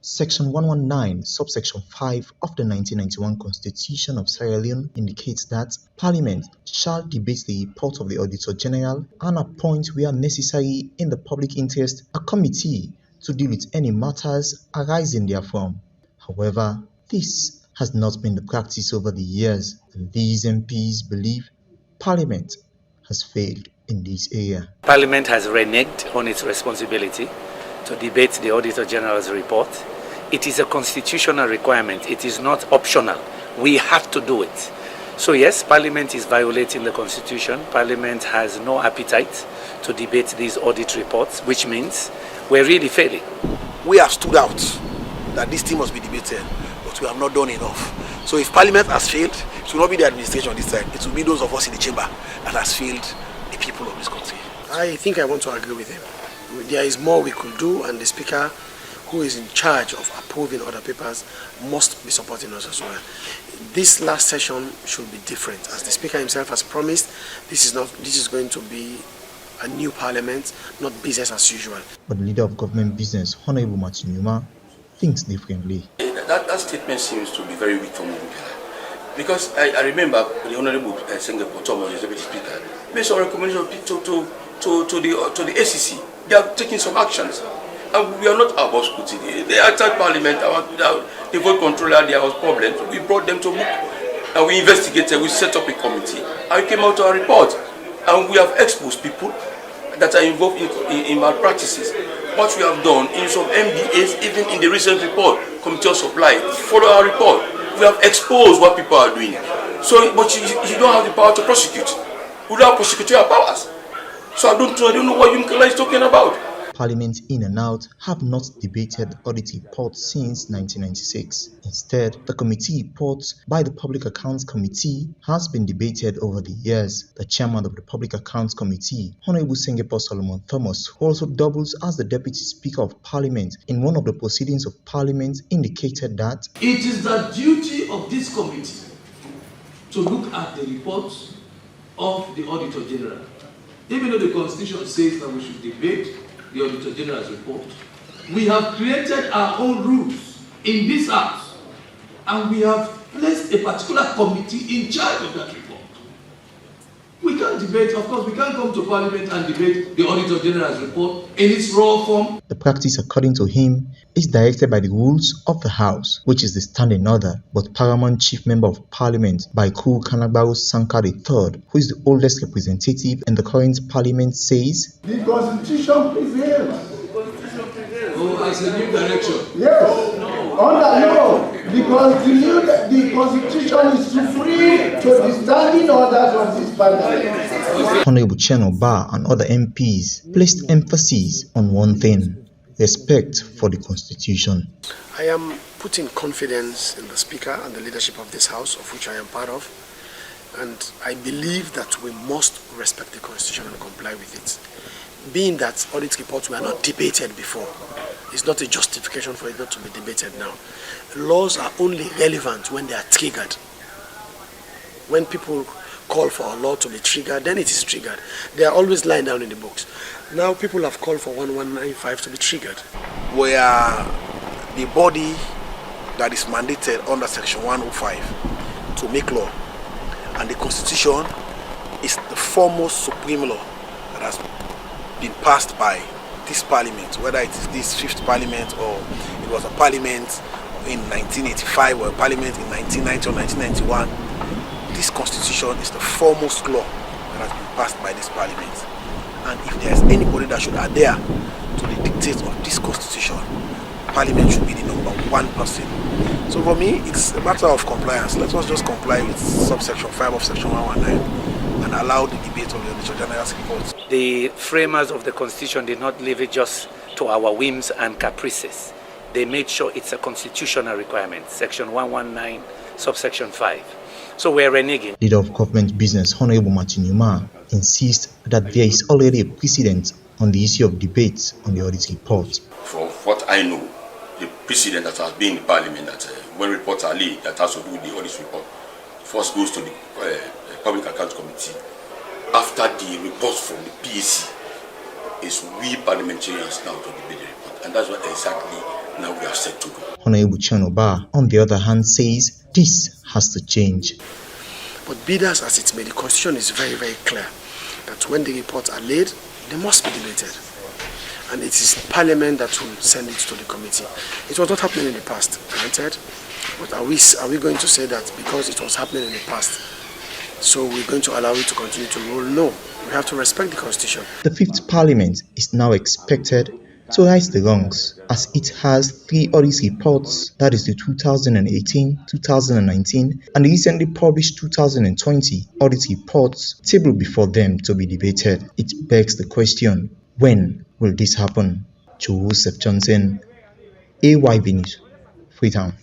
Section 119, subsection 5 of the 1991 Constitution of Sierra Leone indicates that Parliament shall debate the report of the Auditor General and appoint, where necessary in the public interest, a committee to deal with any matters arising therefrom. However, this has not been the practice over the years, and these MPs believe Parliament has failed in this area. Parliament has reneged on its responsibility to debate the Auditor General's report. It is a constitutional requirement. It is not optional. We have to do it. So yes, Parliament is violating the Constitution. Parliament has no appetite to debate these audit reports, which means we're really failing. We have stood out that this thing must be debated, but we have not done enough. So if Parliament has failed, it will not be the administration this time. It will be those of us in the chamber that has failed the people of this country. I think I want to agree with him. There is more we could do, and the Speaker, who is in charge of approving other papers, must be supporting us as well. This last session should be different. As the Speaker himself has promised, this is going to be a new Parliament, not business as usual. But the leader of government business, Honorable Martin Yuma, thinks differently. That statement seems to be very weak for me, because I remember the Honorable Singapore Thomas, the Deputy Speaker, based on recommendation to the ACC, they are taking some actions. And we are not above scrutiny. They attacked Parliament, the vote controller, there was problems. We brought them to book, and we investigated, we set up a committee, and we came out to our report. And we have exposed people that are involved in malpractices. What we have done in some MDAs, even in the recent report, Committee of Supply, follow our report. We have exposed what people are doing. So, but you don't have the power to prosecute. We don't have prosecutorial powers. So I don't know what Yunkala is talking about. Parliament in and out have not debated the audit report since 1996. Instead, the committee report by the Public Accounts Committee has been debated over the years. The chairman of the Public Accounts Committee, Honorable Singapore Solomon Thomas, who also doubles as the Deputy Speaker of Parliament, in one of the proceedings of Parliament indicated that it is the duty of this committee to look at the reports of the Auditor General. Even though the Constitution says that we should debate the Auditor General's report, we have created our own rules in this House, and we have placed a particular committee in charge of that report. We can't debate, of course, we can't come to Parliament and debate the Auditor General's report in its raw form. The practice, according to him, is directed by the rules of the House, which is the standing order. But Paramount Chief Member of Parliament, Baiku Kanagbaru Sanka III, who is the oldest representative in the current Parliament, says the Constitution prevails. Oh, as a new direction? Yes. Under law, because the Constitution is supreme to the standing orders of this Parliament. Honorable Chen Ba and other MPs placed emphasis on one thing: respect for the Constitution. I am putting confidence in the Speaker and the leadership of this House, of which I am part of, and I believe that we must respect the Constitution and comply with it. Being that audit reports were not debated before, it's not a justification for it not to be debated now. Laws are only relevant when they are triggered. When people call for a law to be triggered, then it is triggered. They are always lying down in the books. Now people have called for 1195 to be triggered. We are the body that is mandated under Section 105 to make law. And the Constitution is the foremost supreme law that has been passed by this Parliament, whether it is this 5th Parliament or it was a Parliament in 1985 or a Parliament in 1990 or 1991. This Constitution is the foremost law that has been passed by this Parliament. And if there is anybody that should adhere to the dictates of this Constitution, Parliament should be the #1 person. So for me, it's a matter of compliance. Let us just comply with subsection 5 of Section 119 and allow the debate of the Auditor General's report. The framers of the Constitution did not leave it just to our whims and caprices. They made sure it's a constitutional requirement, Section 119, subsection 5. So we're reneging. Leader of government business, Honorable Martin Yuma, insists that there is already a precedent on the issue of debates on the audit report. From what I know, the precedent that has been in Parliament, that when reports are laid that has to do with the audit report, first goes to the Public Accounts Committee. After the reports from the PAC, is we parliamentarians now to debate the report. And that's what exactly now we have said to go. Honorable Chanoba, on the other hand, says this has to change. But be that as it may, the Constitution is very, very clear that when the reports are laid, they must be debated. And it is Parliament that will send it to the committee. It was not happening in the past, granted. But are we going to say that because it was happening in the past, so we're going to allow it to continue to rule? No. We have to respect the Constitution. The Fifth Parliament is now expected to right the wrongs, as it has 3 audit reports, that is the 2018, 2019 and the recently published 2020 audit reports tabled before them to be debated. It begs the question, when will this happen? Joseph Johnson, AYB News, Freetown.